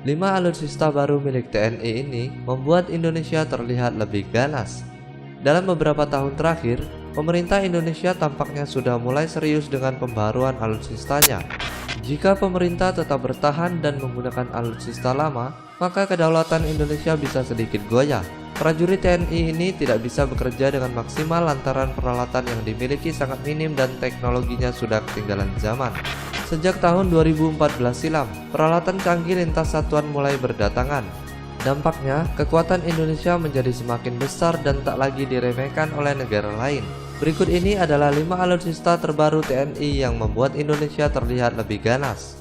5 alutsista baru milik TNI ini membuat Indonesia terlihat lebih ganas. Dalam beberapa tahun terakhir, pemerintah Indonesia tampaknya sudah mulai serius dengan pembaruan alutsistanya. Jika pemerintah tetap bertahan dan menggunakan alutsista lama, maka kedaulatan Indonesia bisa sedikit goyah. Prajurit TNI ini tidak bisa bekerja dengan maksimal lantaran peralatan yang dimiliki sangat minim dan teknologinya sudah ketinggalan zaman. Sejak tahun 2014 silam, peralatan canggih lintas satuan mulai berdatangan. Dampaknya, kekuatan Indonesia menjadi semakin besar dan tak lagi diremehkan oleh negara lain. Berikut ini adalah 5 alutsista terbaru TNI yang membuat Indonesia terlihat lebih ganas.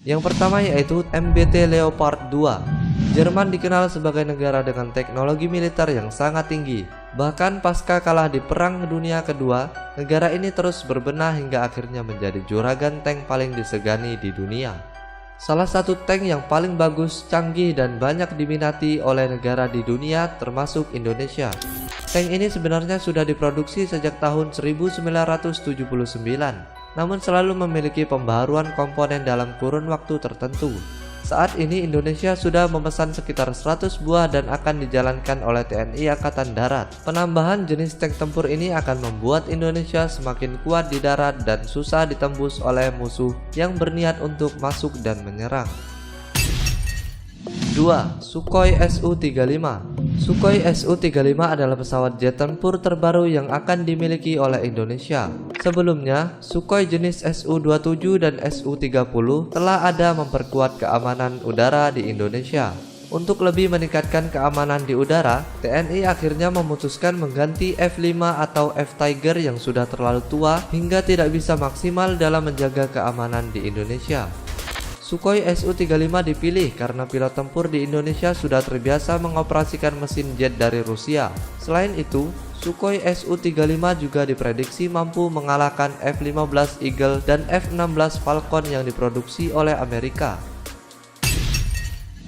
Yang pertama yaitu MBT Leopard 2. Jerman dikenal sebagai negara dengan teknologi militer yang sangat tinggi. Bahkan pasca kalah di Perang Dunia Kedua, negara ini terus berbenah hingga akhirnya menjadi juragan tank paling disegani di dunia. Salah satu tank yang paling bagus, canggih, dan banyak diminati oleh negara di dunia termasuk Indonesia. Tank ini sebenarnya sudah diproduksi sejak tahun 1979, namun selalu memiliki pembaharuan komponen dalam kurun waktu tertentu. Saat ini Indonesia sudah memesan sekitar 100 buah dan akan dijalankan oleh TNI Angkatan Darat. Penambahan jenis tank tempur ini akan membuat Indonesia semakin kuat di darat dan susah ditembus oleh musuh yang berniat untuk masuk dan menyerang. 2. Sukhoi Su-35. Sukhoi Su-35 adalah pesawat jet tempur terbaru yang akan dimiliki oleh Indonesia. Sebelumnya, Sukhoi jenis Su-27 dan Su-30 telah ada memperkuat keamanan udara di Indonesia. Untuk lebih meningkatkan keamanan di udara, TNI akhirnya memutuskan mengganti F-5 atau F-Tiger yang sudah terlalu tua hingga tidak bisa maksimal dalam menjaga keamanan di Indonesia. Sukhoi Su-35 dipilih karena pilot tempur di Indonesia sudah terbiasa mengoperasikan mesin jet dari Rusia. Selain itu, Sukhoi Su-35 juga diprediksi mampu mengalahkan F-15 Eagle dan F-16 Falcon yang diproduksi oleh Amerika.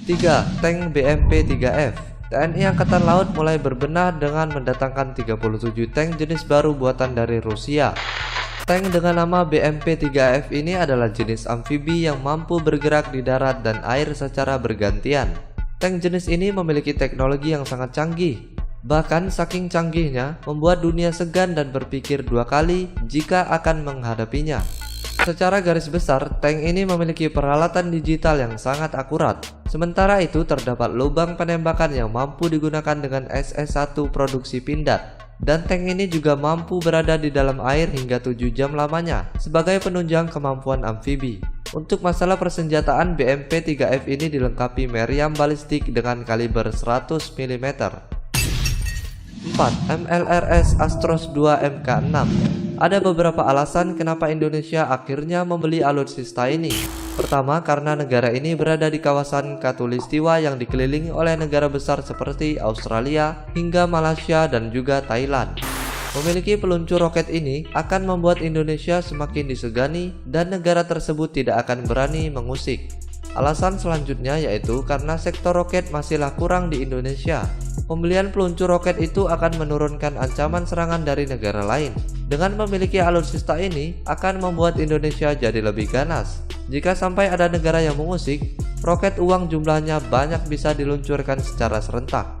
3. Tank BMP-3F. TNI Angkatan Laut mulai berbenah dengan mendatangkan 37 tank jenis baru buatan dari Rusia. Tank dengan nama BMP-3F ini adalah jenis amfibi yang mampu bergerak di darat dan air secara bergantian. Tank jenis ini memiliki teknologi yang sangat canggih. Bahkan saking canggihnya, membuat dunia segan dan berpikir dua kali jika akan menghadapinya. Secara garis besar, tank ini memiliki peralatan digital yang sangat akurat. Sementara itu, terdapat lubang penembakan yang mampu digunakan dengan SS-1 produksi Pindad. Dan tank ini juga mampu berada di dalam air hingga 7 jam lamanya sebagai penunjang kemampuan amfibi. Untuk masalah persenjataan, BMP-3F ini dilengkapi meriam balistik dengan kaliber 100 mm. 4. MLRS Astros II Mk6. Ada beberapa alasan kenapa Indonesia akhirnya membeli alutsista ini. Pertama, karena negara ini berada di kawasan Khatulistiwa yang dikelilingi oleh negara besar seperti Australia hingga Malaysia dan juga Thailand. Memiliki peluncur roket ini akan membuat Indonesia semakin disegani dan negara tersebut tidak akan berani mengusik. Alasan selanjutnya yaitu karena sektor roket masihlah kurang di Indonesia. Pembelian peluncur roket itu akan menurunkan ancaman serangan dari negara lain. Dengan memiliki alutsista ini akan membuat Indonesia jadi lebih ganas. Jika sampai ada negara yang mengusik, roket uang jumlahnya banyak bisa diluncurkan secara serentak.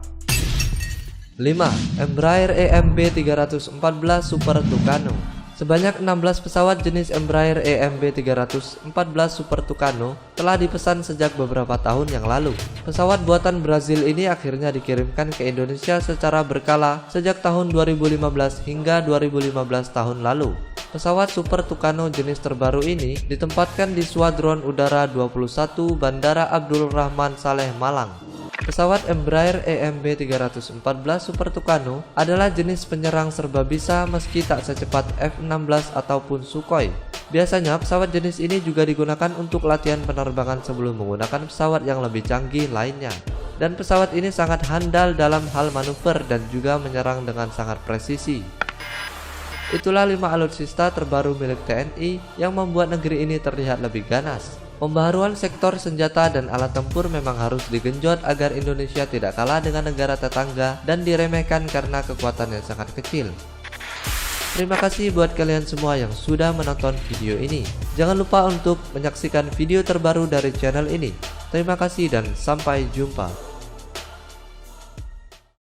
5. Embraer EMB 314 Super Tucano. Sebanyak 16 pesawat jenis Embraer EMB 314 Super Tucano telah dipesan sejak beberapa tahun yang lalu. Pesawat buatan Brazil ini akhirnya dikirimkan ke Indonesia secara berkala sejak tahun 2015 hingga 2015 tahun lalu. Pesawat Super Tucano jenis terbaru ini ditempatkan di Skuadron Udara 21 Bandara Abdul Rahman Saleh Malang. Pesawat Embraer EMB 314 Super Tucano adalah jenis penyerang serba bisa meski tak secepat F-16 ataupun Sukhoi. Biasanya pesawat jenis ini juga digunakan untuk latihan penerbangan sebelum menggunakan pesawat yang lebih canggih lainnya. Dan pesawat ini sangat handal dalam hal manuver dan juga menyerang dengan sangat presisi. Itulah 5 alutsista terbaru milik TNI yang membuat negeri ini terlihat lebih ganas. Pembaharuan sektor senjata dan alat tempur memang harus digenjot agar Indonesia tidak kalah dengan negara tetangga dan diremehkan karena kekuatannya sangat kecil. Terima kasih buat kalian semua yang sudah menonton video ini. Jangan lupa untuk menyaksikan video terbaru dari channel ini. Terima kasih dan sampai jumpa.